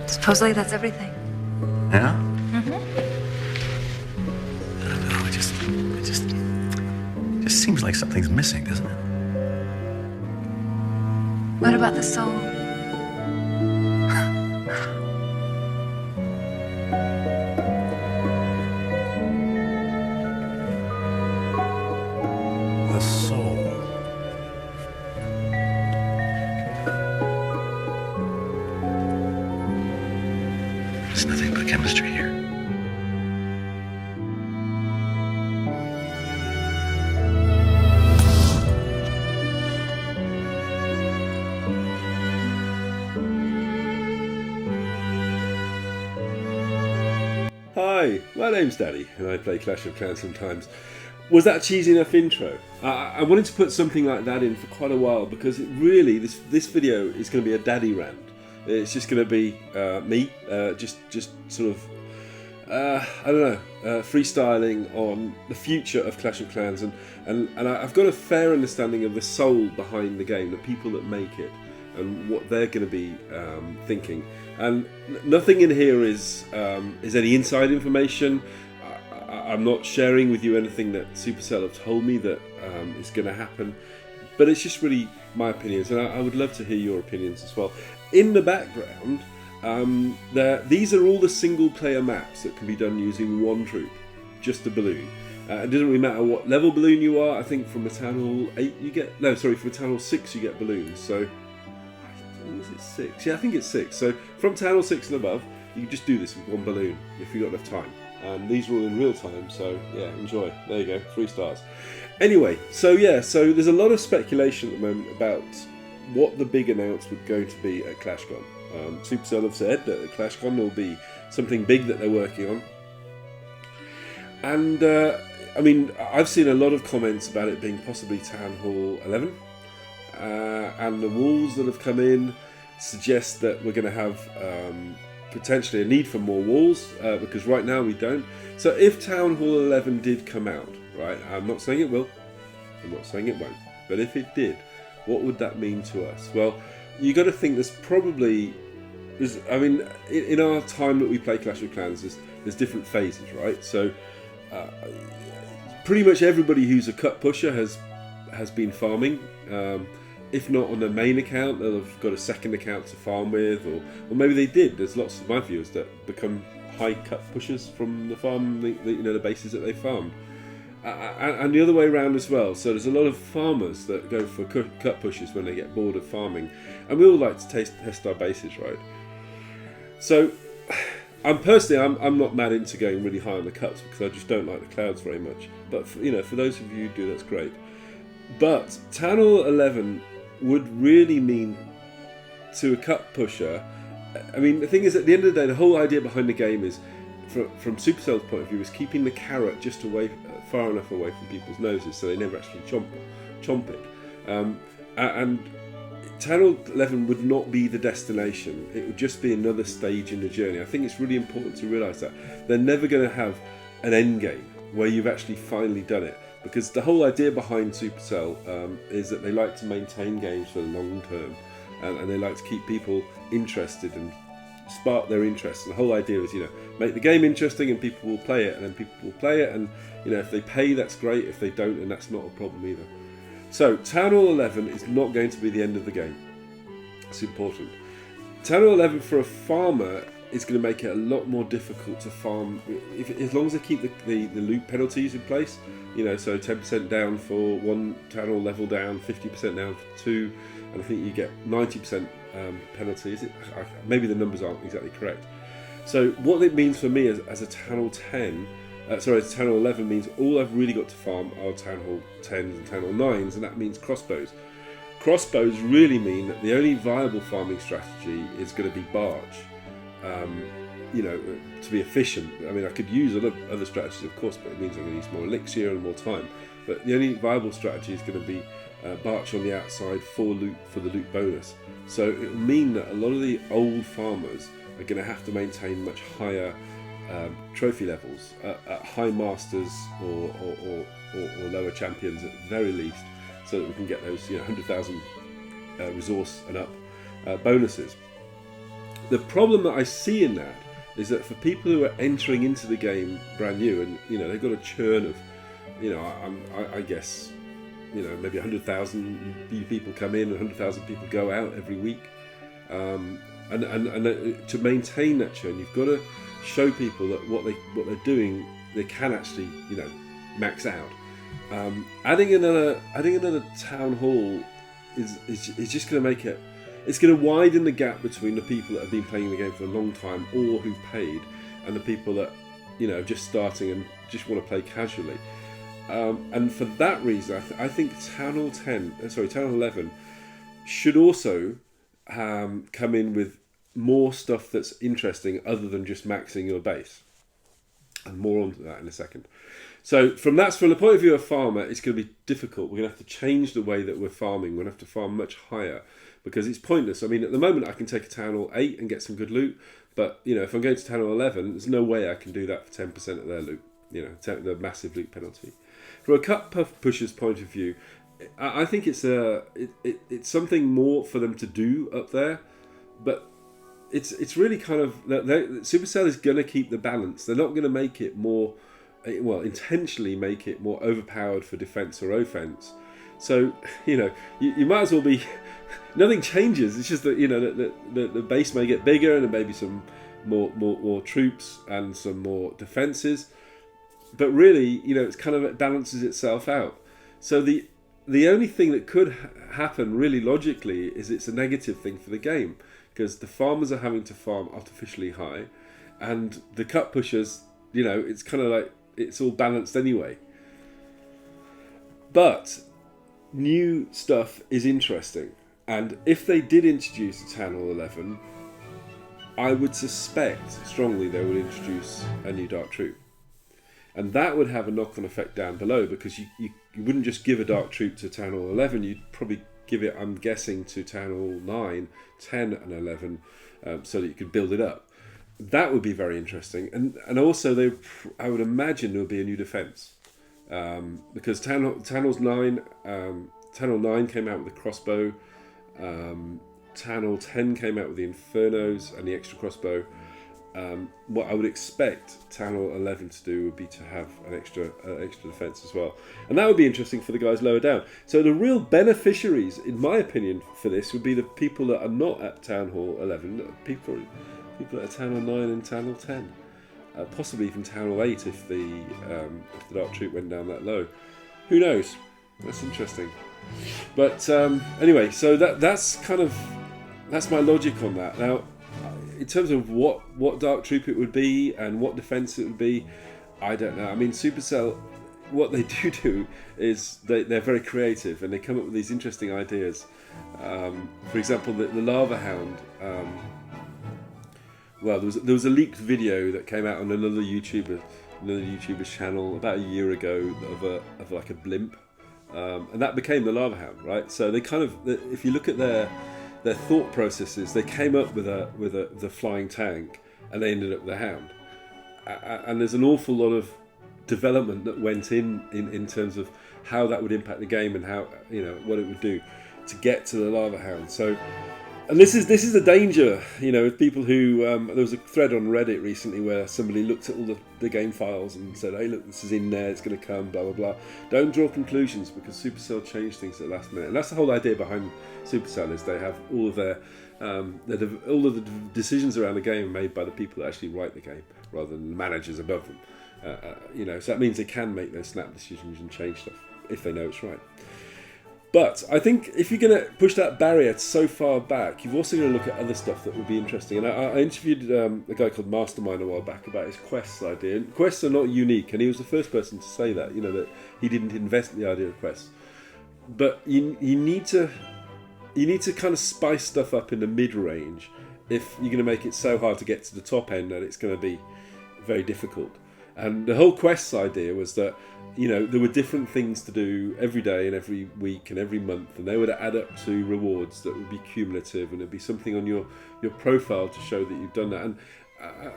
Supposedly that's everything. Yeah? Mm-hmm. I don't know, it just seems like something's missing, doesn't it? What about the soul? The soul. There's nothing but chemistry here. Hi, my name's Danny, and I play Clash of Clans sometimes. Was that a cheesy enough intro? I wanted to put something like that in for quite a while because it really, this video is going to be a daddy rant. It's just going to be me, just sort of, I don't know, freestyling on the future of Clash of Clans, and I've got a fair understanding of the soul behind the game, the people that make it, and what they're going to be thinking. And nothing in here is any inside information. I'm not sharing with you anything that Supercell have told me that is going to happen, but it's just really my opinions, and I would love to hear your opinions as well. In the background, these are all the single player maps that can be done using one troop, just a balloon. It doesn't really matter what level balloon you are. I think from a Town Hall 8 you get, no sorry, from a Town Hall 6 you get balloons, so is it 6? Yeah, I think it's 6. So from Town Hall 6 and above, you can just do this with one balloon if you've got enough time. And these are all in real time, so yeah, enjoy. There you go, 3 stars. Anyway, so yeah, so there's a lot of speculation at the moment about what the big announcement going to be at ClashCon. Supercell have said that at ClashCon will be something big that they're working on. And I mean, I've seen a lot of comments about it being possibly Town Hall 11. And the walls that have come in suggest that we're going to have potentially a need for more walls, because right now we don't. So if Town Hall 11 did come out, right, I'm not saying it will, I'm not saying it won't, but if it did, what would that mean to us? Well, you got to think I mean, in our time that we play Clash of Clans, there's different phases, right? So pretty much everybody who's a cut pusher has been farming. If not on the main account, they'll have got a second account to farm with, or maybe they did. There's lots of my viewers that become high cut pushers from the farm, the bases that they farmed, and the other way around as well. So there's a lot of farmers that go for cut pushers when they get bored of farming, and we all like to test our bases, right? So I'm not mad into going really high on the cuts because I just don't like the clouds very much. But for those of you who do, that's great. But Town Hall 11 would really mean to a cut pusher. I mean, the thing is, at the end of the day, the whole idea behind the game is, from Supercell's point of view, is keeping the carrot just far enough away from people's noses so they never actually chomp it. And Town Hall 11 would not be the destination. It would just be another stage in the journey. I think it's really important to realise that they're never going to have an end game where you've actually finally done it. Because the whole idea behind Supercell is that they like to maintain games for the long term, and they like to keep people interested and spark their interest. And the whole idea is, make the game interesting and people will play it, and then people will play it, and if they pay, that's great. If they don't, then that's not a problem either. So Town Hall 11 is not going to be the end of the game. It's important. Town Hall 11 for a farmer is going to make it a lot more difficult to farm as long as they keep the loot penalties in place. So 10% down for one Town Hall level down, 50% down for 2, and I think you get 90% penalties. Maybe the numbers aren't exactly correct. So what it means for me as a Town Hall 10, as Town Hall 11 means all I've really got to farm are Town Hall 10s and Town Hall 9s, and that means crossbows. Crossbows really mean that the only viable farming strategy is going to be barge. To be efficient. I mean, I could use other strategies, of course, but it means I'm going to use more elixir and more time. But the only viable strategy is going to be barge on the outside for the loot bonus. So it will mean that a lot of the old farmers are going to have to maintain much higher trophy levels at high masters or lower champions at the very least, so that we can get those 100,000 resource and up bonuses. the problem that I see in that is that for people who are entering into the game brand new, and they've got a churn of, I guess, maybe 100,000 people come in, 100,000 people go out every week, and to maintain that churn, you've got to show people that what they're doing, they can actually max out. Adding another town hall is just going to make it. It's going to widen the gap between the people that have been playing the game for a long time or who've paid, and the people that are just starting and just want to play casually. And for that reason, I think Town Hall 11 should also come in with more stuff that's interesting other than just maxing your base. And more on that in a second. So from the point of view of farmer, it's going to be difficult. We're going to have to change the way that we're farming. We're going to have to farm much higher because it's pointless. I mean, at the moment, I can take a Town Hall 8 and get some good loot. But, if I'm going to Town Hall 11, there's no way I can do that for 10% of their loot. The massive loot penalty. From a cut pusher's point of view, I think it's something more for them to do up there. But it's really kind of... Supercell is going to keep the balance. They're not going to make it more... intentionally make it more overpowered for defense or offense. So, you might as well be... Nothing changes. It's just that, the base may get bigger and there may be some more troops and some more defenses. But really, it's kind of, it balances itself out. So the only thing that could happen really logically is it's a negative thing for the game, because the farmers are having to farm artificially high, and the cut pushers, it's kind of like it's all balanced anyway. But new stuff is interesting, and if they did introduce a Town Hall 11, I would suspect strongly they would introduce a new Dark Troop. And that would have a knock-on effect down below, because you wouldn't just give a Dark Troop to Town Hall 11, you'd probably give it, I'm guessing, to Town Hall 9, 10 and 11, so that you could build it up. That would be very interesting. And also, I would imagine there would be a new defence. Because Town Hall 9 came out with the crossbow, Town Hall 10 came out with the Infernos and the extra crossbow. What I would expect Town Hall 11 to do would be to have an extra defence as well, and that would be interesting for the guys lower down. So the real beneficiaries, in my opinion, for this would be the people that are not at Town Hall 11, people that are Town Hall 9 and Town Hall 10, possibly even Town Hall 8 if the Dark Troop went down that low. Who knows? That's interesting. But anyway, so that's my logic on that. Now, in terms of what Dark Troop it would be and what defense it would be, I don't know. I mean, Supercell, what they do is they're very creative, and they come up with these interesting ideas. For example, the Lava Hound. Well, there was a leaked video that came out on another YouTuber's channel about a year ago of like a blimp, and that became the Lava Hound, right? So they kind of, if you look at their thought processes, they came up with the flying tank, and they ended up with a hound. And there's an awful lot of development that went in terms of how that would impact the game and how what it would do to get to the Lava Hound. So, and this is the danger, with people who there was a thread on Reddit recently where somebody looked at all the game files and said, hey look, this is in there, it's going to come, blah blah blah. Don't draw conclusions, because Supercell changed things at the last minute, and that's the whole idea behind Supercell, is they have all of all of the decisions around the game made by the people that actually write the game, rather than the managers above them. So that means they can make those snap decisions and change stuff if they know it's right. But I think if you're going to push that barrier so far back, you've also got to look at other stuff that would be interesting. And I interviewed a guy called Mastermind a while back about his quests idea. And quests are not unique, and he was the first person to say that, that he didn't invent the idea of quests. But you need to kind of spice stuff up in the mid-range if you're going to make it so hard to get to the top end that it's going to be very difficult. And the whole quests idea was that, there were different things to do every day and every week and every month, and they would add up to rewards that would be cumulative, and it'd be something on your profile to show that you've done that.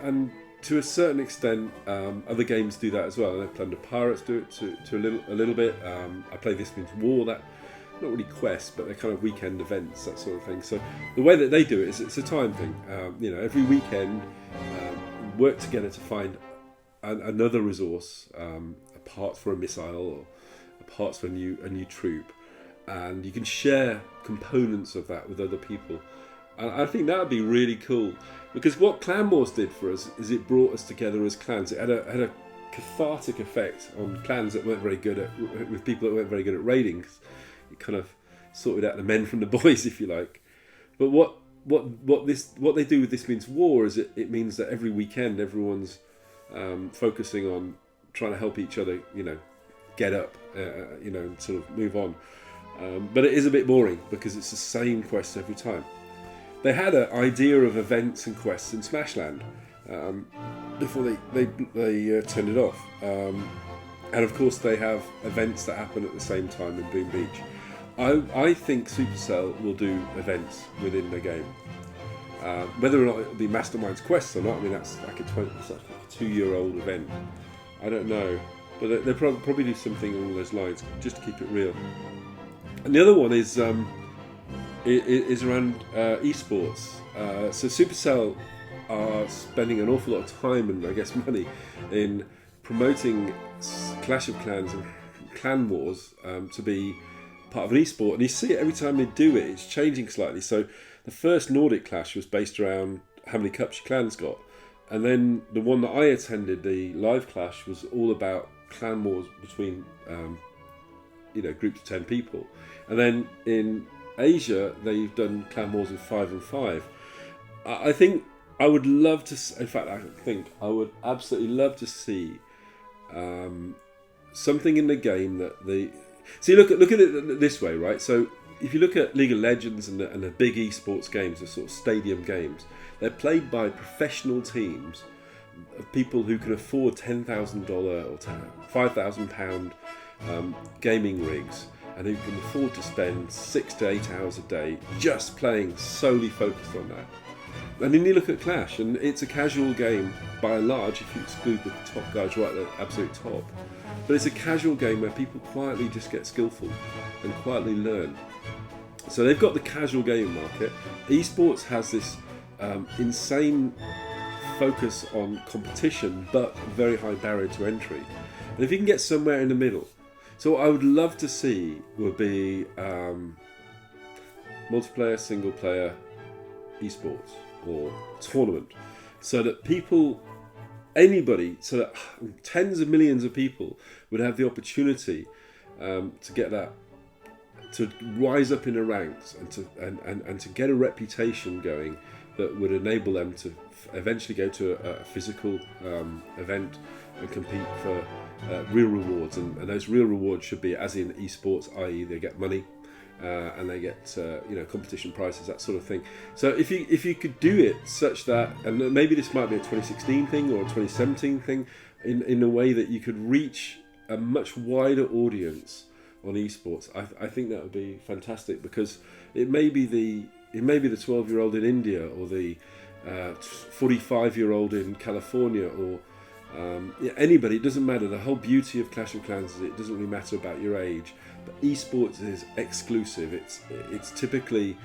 And to a certain extent, other games do that as well. And Plunder Pirates do it to a little bit. I play This Means War. not really quests, but they're kind of weekend events, that sort of thing. So the way that they do it is it's a time thing. Every weekend, work together to find another resource, a part for a missile or a parts for a new troop, and you can share components of that with other people. And I think that would be really cool, because what Clan Wars did for us is it brought us together as clans. It had a cathartic effect on clans that weren't very good with people that weren't very good at raiding. It kind of sorted out the men from the boys, if you like. But what they do with This Means War is it means that every weekend everyone's focusing on trying to help each other, get up, and sort of move on. But it is a bit boring because it's the same quest every time. They had an idea of events and quests in Smashland before they turned it off. And of course they have events that happen at the same time in Boom Beach. I think Supercell will do events within the game. Whether or not it'll be Mastermind's quests or not, I mean, that's like a 2-year-old event. I don't know. But they'll probably do something along those lines, just to keep it real. And the other one is around eSports. So Supercell are spending an awful lot of time and, I guess, money in promoting Clash of Clans and Clan Wars to be part of an esport. And you see it every time they do it, it's changing slightly. So the first Nordic Clash was based around how many cups your clan's got. And then the one that I attended, the live Clash, was all about Clan Wars between groups of 10 people. And then in Asia, they've done Clan Wars of 5 and 5. I think I would love to. In fact, I think I would absolutely love to see something in the game that the. See, look at it this way, right? So if you look at League of Legends and the big esports games, the sort of stadium games, they're played by professional teams of people who can afford $10,000 or £5,000 gaming rigs, and who can afford to spend 6 to 8 hours a day just playing, solely focused on that. And then you look at Clash, and it's a casual game by and large, if you exclude the top guys right at the absolute top. But it's a casual game where people quietly just get skillful and quietly learn. So they've got the casual gaming market. Esports has this insane focus on competition, but very high barrier to entry. And if you can get somewhere in the middle. So what I would love to see would be multiplayer, single player, esports or tournament, so that anybody, so that tens of millions of people would have the opportunity to get that, to rise up in the ranks and to get a reputation going that would enable them to eventually go to a physical event and compete for real rewards, and those real rewards should be as in esports, i.e. they get money and they get competition prizes, that sort of thing. So if you could do it such that, and maybe this might be a 2016 thing or a 2017 thing, in a way that you could reach a much wider audience on esports, I think that would be fantastic, because it may be the 12-year-old in India, or the 45-year-old in California, or anybody. It doesn't matter. The whole beauty of Clash of Clans is it doesn't really matter about your age. But esports is exclusive. It's typically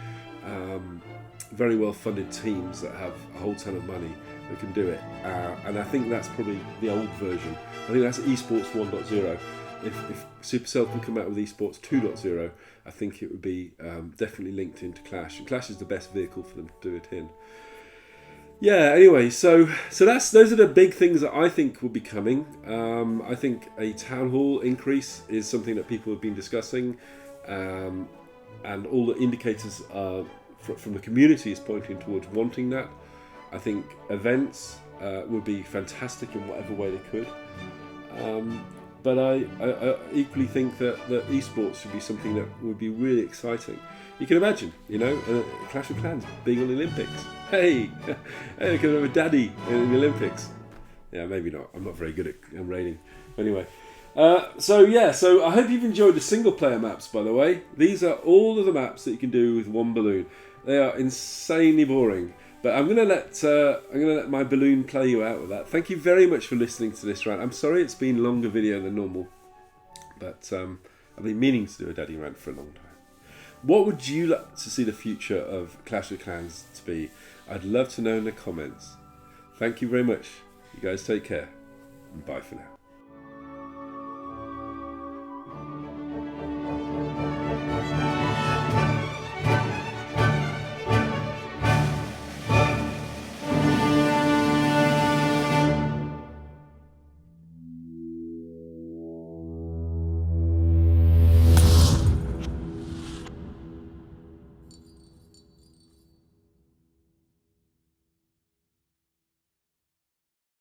very well funded teams that have a whole ton of money that can do it. And I think that's probably the old version. I think that's esports 1.0. If Supercell can come out with esports 2.0, I think it would be definitely linked into Clash. And Clash is the best vehicle for them to do it in. Yeah, anyway, so those are the big things that I think will be coming. I think a town hall increase is something that people have been discussing, and all the indicators from the community is pointing towards wanting that. I think events would be fantastic in whatever way they could. But I equally think that esports should be something that would be really exciting. You can imagine, Clash of Clans being on the Olympics. Hey, we could have a daddy in the Olympics. Yeah, maybe not. I'm not very good at raiding. Anyway, so I hope you've enjoyed the single player maps, by the way. These are all of the maps that you can do with one balloon. They are insanely boring. But I'm gonna let my balloon play you out with that. Thank you very much for listening to this rant. I'm sorry it's been a longer video than normal, but I've been meaning to do a daddy rant for a long time. What would you like to see the future of Clash of Clans to be? I'd love to know in the comments. Thank you very much. You guys take care. And bye for now.